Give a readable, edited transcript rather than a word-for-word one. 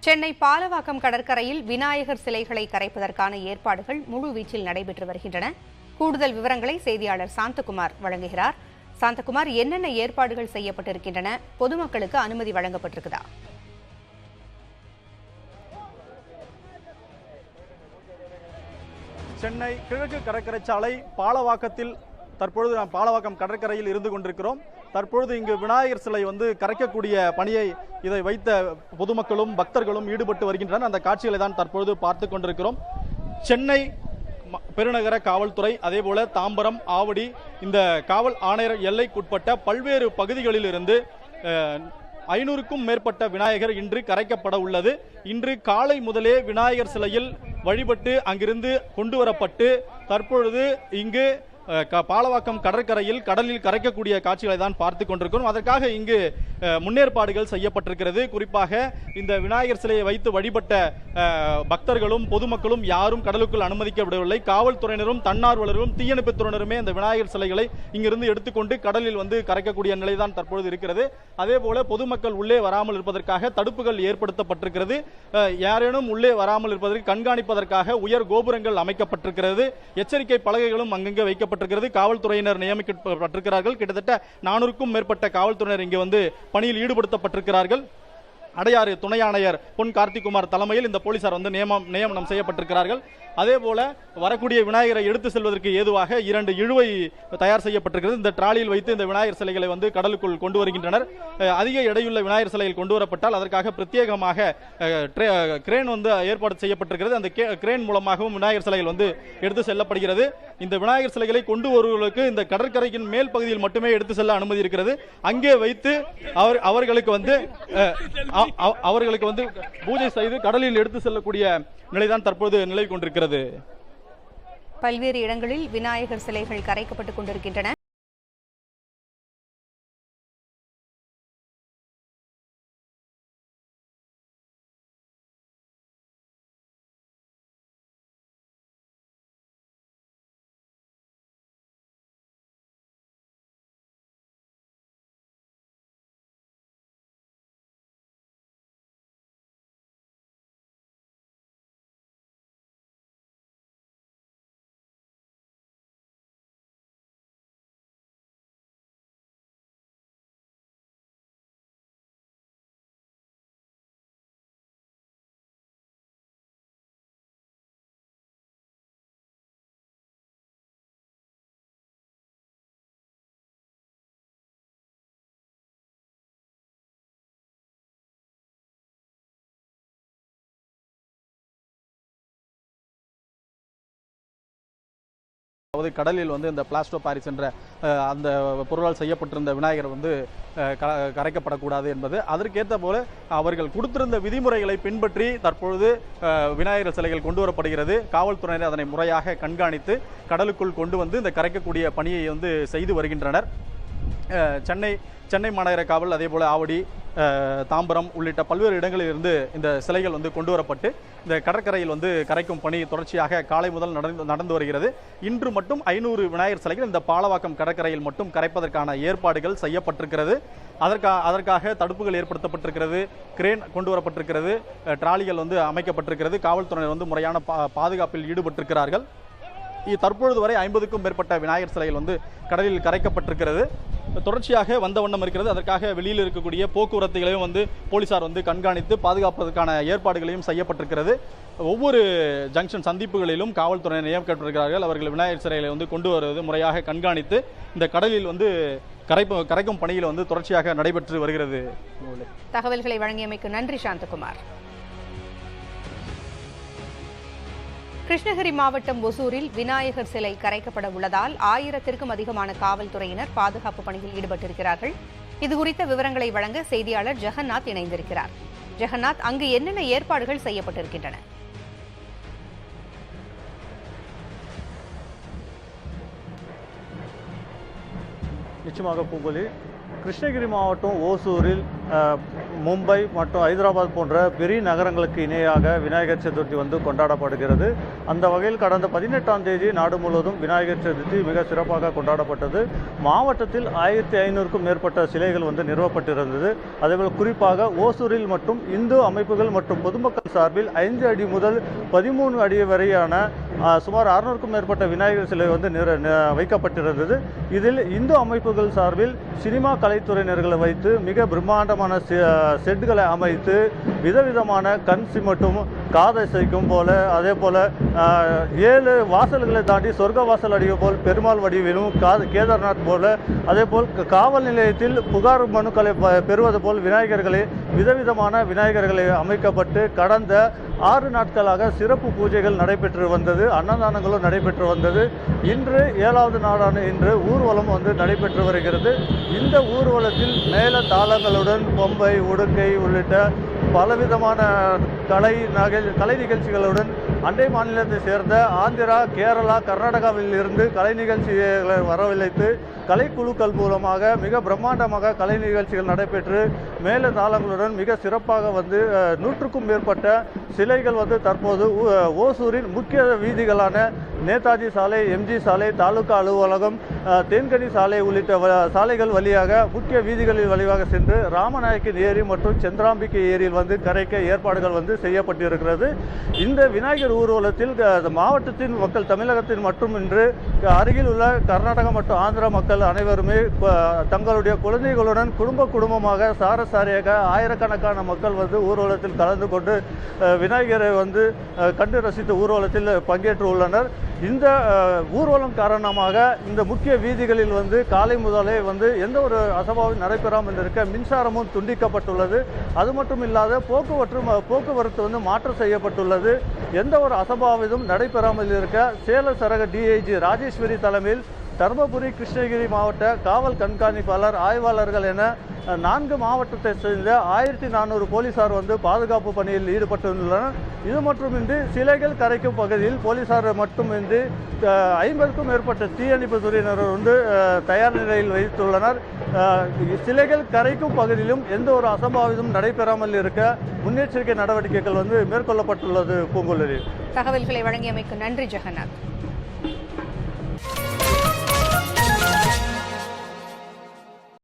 சென்னை பாலவாக்கம் கடற்கரையில் விநாயகர் சிலைகளை கரைப்பதற்கான ஏற்பாடுகள் முழுவீச்சில் நடைபெற்று வருகின்றன. கூடுதல் விவரங்களை செய்தியாளர் சாந்தகுமார் வழங்குகிறார். சாந்தகுமார், என்னென்ன ஏற்பாடுகள் செய்யப்பட்டிருக்கின்றன? பொதுமக்களுக்கு அனுமதி வழங்கப்பட்டிருக்குதா? சென்னை கிழக்கு கடற்கரை சாலை பாலவாக்கத்தில் தற்பொழுது நாம் பாலவாக்கம் கடற்கரையில் இருந்து கொண்டிருக்கிறோம். தற்பொழுது இங்கு விநாயகர் சிலை கரைக்கக்கூடிய பணியை இதை வைத்த பொதுமக்களும் பக்தர்களும் ஈடுபட்டு வருகின்றனர். அந்த காட்சிகளை தான் தற்பொழுது பார்த்து கொண்டிருக்கிறோம். சென்னை பெருநகர காவல்துறை, அதேபோல தாம்பரம், ஆவடி, இந்த காவல் ஆணையர் எல்லைக்குட்பட்ட பல்வேறு பகுதிகளில் இருந்து 500க்கும் மேற்பட்ட விநாயகர் இன்று கரைக்கப்பட உள்ளது. இன்று காலை முதலே விநாயகர் சிலையில் வழிபட்டு அங்கிருந்து கொண்டு வரப்பட்டு தற்பொழுது இங்கு பாலவாக்கம் கடற்கரையில் கடலில் கரைக்கக்கூடிய காட்சிகளை தான் பார்த்து கொண்டிருக்கிறோம். அதற்காக இங்கு முன்னேற்பாடுகள் செய்யப்பட்டிருக்கிறது. குறிப்பாக இந்த விநாயகர் சிலையை வைத்து வழிபட்ட பக்தர்களும் பொதுமக்களும் யாரும் கடலுக்குள் அனுமதிக்கப்படவில்லை. காவல்துறையினரும் தன்னார்வலரும் தீயணைப்புத்துறையினருமே இந்த விநாயகர் சிலைகளை இங்கிருந்து எடுத்துக்கொண்டு கடலில் கரைக்கக்கூடிய நிலைதான் தற்பொழுது இருக்கிறது. அதே போல பொதுமக்கள் உள்ளே வராமல் இருப்பதற்காக தடுப்புகள் ஏற்படுத்தப்பட்டிருக்கிறது. யாரேனும் உள்ளே வராமல் இருப்பதற்கு கண்காணிப்பதற்காக உயர் கோபுரங்கள் அமைக்கப்பட்டிருக்கிறது. எச்சரிக்கை பலகைகளும் அங்கங்கே வைக்கப்பட்டிருக்கிறது. காவல்துறையினர் நியமிக்கப்பட்டிருக்கிறார்கள். கிட்டத்தட்ட 400க்கும் மேற்பட்ட காவல்துறையினர் இங்கு பணியில் ஈடுபடுத்தப்பட்டிருக்கிறார்கள். அடையாறு துணை ஆணையர் பொன் கார்த்திகுமார் தலைமையில் இந்த போலீசார் நியமனம் செய்யப்பட்டிருக்கிறார்கள். அதே போல வரக்கூடிய விநாயகரை எடுத்து செல்வதற்கு ஏதுவாக 2 இழுவை தயார் செய்யப்பட்டிருக்கிறது. இந்த டிராலியில் வைத்து இந்த விநாயகர் சிலைகளை கடலுக்குள் கொண்டு வருகின்றனர். அதிக எடையுள்ள விநாயகர் சிலைகள் கொண்டு வரப்பட்டால் அதற்காக பிரத்யேகமாக கிரேன் ஏற்பாடு செய்யப்பட்டிருக்கிறது. அந்த கிரேன் மூலமாகவும் விநாயகர் சிலைகள் எடுத்து செல்லப்படுகிறது. இந்த விநாயகர் சிலைகளை கொண்டு வருவதற்கு இந்த கடற்கரையின் மேல் பகுதியில் மட்டுமே எடுத்து செல்ல அனுமதி இருக்கிறது. அங்கே வைத்து அவர்களுக்கு பூஜை செய்து கடலில் எடுத்து செல்லக்கூடிய நிலைதான் தற்போது நிலை கொண்டிருக்கிறது. பல்வேறு இடங்களில் விநாயகர் சிலைகள் கரைக்கப்பட்டுக் கொண்டிருக்கின்றன. கடலில் இந்த பிளாஸ்டோ பாரிஸ் என்ற அந்த பொருளால் செய்யப்பட்டிருந்த விநாயகர் கரைக்கப்படக்கூடாது என்பது, அதற்கேற்ற போல அவர்கள் கொடுத்திருந்த விதிமுறைகளை பின்பற்றி தற்பொழுது விநாயகர் சிலைகள் கொண்டு வரப்படுகிறது. காவல்துறையினர் அதனை முறையாக கண்காணித்து கடலுக்குள் கொண்டு இந்த கரைக்கக்கூடிய பணியை செய்து வருகின்றனர். சென்னை மாநகர காவல், அதே போல ஆவடி, தாம்பரம் உள்ளிட்ட பல்வேறு இடங்களில் இருந்து இந்த சிலைகள் கொண்டு வரப்பட்டு இந்த கடற்கரையில் கரைக்கும் பணி தொடர்ச்சியாக காலை முதல் நடந்து வருகிறது. இன்று மட்டும் 500 விநாயகர் சிலைகள் இந்த பாலவாக்கம் கடற்கரையில் மட்டும் கரைப்பதற்கான ஏற்பாடுகள் செய்யப்பட்டிருக்கிறது. அதற்காக தடுப்புகள் ஏற்படுத்தப்பட்டிருக்கிறது. கிரேன் கொண்டு வரப்பட்டிருக்கிறது. டிராலிகள் அமைக்கப்பட்டிருக்கிறது. காவல்துறையினர் முறையான பாதுகாப்பில் ஈடுபட்டிருக்கிறார்கள். தற்பொழுது வரை 50க்கும் மேற்பட்ட விநாயகர் சிலைகள் கடலில் கரைக்கப்பட்டிருக்கிறது. தொடர்ச்சியாக வந்த வண்ணம் இருக்கிறது. அதற்காக வெளியில் இருக்கக்கூடிய போக்குவரத்துகளையும் போலீசார் கண்காணித்து பாதுகாப்பதற்கான ஏற்பாடுகளையும் செய்யப்பட்டிருக்கிறது. ஒவ்வொரு ஜங்ஷன் சந்திப்புகளிலும் காவல்துறையினர் நியமிக்கப்பட்டிருக்கிறார்கள். அவர்கள் விநாயகர் சிலைகளை கொண்டு வருவது முறையாக கண்காணித்து இந்த கடலில் கரைக்கும் பணியில் தொடர்ச்சியாக நடைபெற்று வருகிறது. தகவல்களை வழங்கியமைக்கு நன்றி சாந்தகுமார். கிருஷ்ணகிரி மாவட்டம் ஒசூரில் விநாயகர் சிலை கரைக்கப்பட உள்ளதால் 1000த்திற்கும் அதிகமான காவல்துறையினர் பாதுகாப்பு பணியில் ஈடுபட்டிருக்கிறார்கள். இதுகுறித்த விவரங்களை வழங்க செய்தியாளர் ஜெகநாத் இணைந்திருக்கிறார். ஜெகநாத், அங்கு என்னென்ன ஏற்பாடுகள் செய்யப்பட்டிருக்கின்றன? நிச்சயமாக பூங்கொலி, கிருஷ்ணகிரி மாவட்டம் ஓசூரில் மும்பை மற்றும் ஹைதராபாத் போன்ற பெரிய நகரங்களுக்கு இணையாக விநாயகர் சதுர்த்தி வந்து கொண்டாடப்படுகிறது. அந்த வகையில் கடந்த 18ஆம் தேதி நாடு முழுவதும் விநாயகர் சதுர்த்தி மிக சிறப்பாக கொண்டாடப்பட்டது. மாவட்டத்தில் 1500க்கும் மேற்பட்ட சிலைகள் வந்து நிறுவப்பட்டிருந்தது. அதேபோல் குறிப்பாக ஓசூரில் மற்றும் இந்து அமைப்புகள் மற்றும் பொதுமக்கள் சார்பில் 5 அடி முதல் 13 அடி வரையான சுமார் 600க்கும் மேற்பட்ட விநாயகர் சிலை வந்து வைக்கப்பட்டிருந்தது. இதில் இந்து அமைப்புகள் சார்பில் சினிமா கலைத்துறையினர்களை வைத்து மிக பிரம்மாண்டமான செட்டுகளை அமைத்து விதவிதமான கண் சிமட்டும் காதசைக்கும் போல, அதே போல 7 வாசல்களை தாண்டி சொர்க்க வாசல் அடிய போல் பெருமாள் வடிவிலும் கேதார்நாத் போல, அதே போல் காவல் நிலையத்தில் புகார் மனுக்களை பெறுவது போல் விநாயகர்களை விதவிதமான விநாயகர்களை அமைக்கப்பட்டு கடந்த 6 நாட்களாக சிறப்பு பூஜைகள் நடைபெற்று வந்தது. அன்னதானங்களும் நடைபெற்று வந்தது. இன்று 7வது நாளான இன்று ஊர்வலம் வந்து நடைபெற்று வருகிறது. இந்த ஊர்வலத்தில் மேல தாளங்களுடன் பொம்பை, உடுக்கை உள்ளிட்ட பலவிதமான கலை நிகழ்ச்சிகளுடன் அண்டை மாநிலத்தை சேர்ந்த ஆந்திரா, கேரளா, கர்நாடகாவில் இருந்து கலை நிகழ்ச்சிகளை வரவழைத்து கலைக்குழுக்கள் மூலமாக மிக பிரம்மாண்டமாக கலை நிகழ்ச்சிகள் நடைபெற்று மேல தாளங்களுடன் மிக சிறப்பாக வந்து 100க்கும் மேற்பட்ட சிலைகள் வந்து தற்போது ஓசூரின் முக்கிய வீதிகளான நேதாஜி சாலை, எம்ஜி சாலை, தாலுகா அலுவலகம், தேன்கனி சாலை உள்ளிட்ட சாலைகள் வழியாக முக்கிய வீதிகளில் வழியாக சென்று ராமநாயக்கன் ஏரி மற்றும் சந்திராம்பிகை ஏரியில் வந்து கரைக்க ஏற்பாடுகள் வந்து செய்யப்பட்டிருக்கிறது. இந்த விநாயகர் ஊர்வலத்தில் மாவட்டத்தின் மக்கள், தமிழகத்தின் மட்டுமின்றி அருகில் உள்ள கர்நாடகா மற்றும் ஆந்திரா மக்கள் அனைவருமே தங்களுடைய குழந்தைகளுடன் குடும்பமாக சாரசாரியாக ஆயிரக்கணக்கான மக்கள் வந்து ஊர்வலத்தில் கலந்து கொண்டு விநாயகரை வந்து கண்டு ரசித்த ஊர்வலத்தில் பங்கேற்று உள்ளனர். இந்த ஊர்வலம் காரணமாக இந்த முக்கிய வீதிகளில் வந்து காலை முதலே வந்து எந்த ஒரு அசம்பாவிதமும் நடைபெறாமல் இருக்க மின்சாரமும் துண்டிக்கப்பட்டுள்ளது. அது மட்டும் இல்லாத போக்குவரத்து வந்து மாற்றம் செய்யப்பட்டுள்ளது. எந்த ஒரு அசம்பாவிதமும் நடைபெறாமல் இருக்க சேலம் சரக டிஐஜி ராஜேஸ்வரி தலைமையில் தருமபுரி, கிருஷ்ணகிரி மாவட்ட காவல் கண்காணிப்பாளர், ஆய்வாளர்கள் என 4 மாவட்டத்தை சேர்ந்த 1400 போலீசார் வந்து பாதுகாப்பு பணியில் ஈடுபட்டுள்ளனர். இது மட்டுமின்றி சிலைகள் கரைக்கும் பகுதியில் போலீசார் மட்டுமின்றி 50க்கும் மேற்பட்ட தீயணைப்பு துறையினர் வந்து தயார் நிலையில் வைத்துள்ளனர். சிலைகள் கரைக்கும் பகுதியிலும் எந்த ஒரு அசம்பாவிதமும் நடைபெறாமல் இருக்க முன்னெச்சரிக்கை நடவடிக்கைகள் வந்து மேற்கொள்ளப்பட்டுள்ளது. பூங்குழலி, தகவல்களை வழங்கியமைக்கு நன்றி ஜெகநாத்.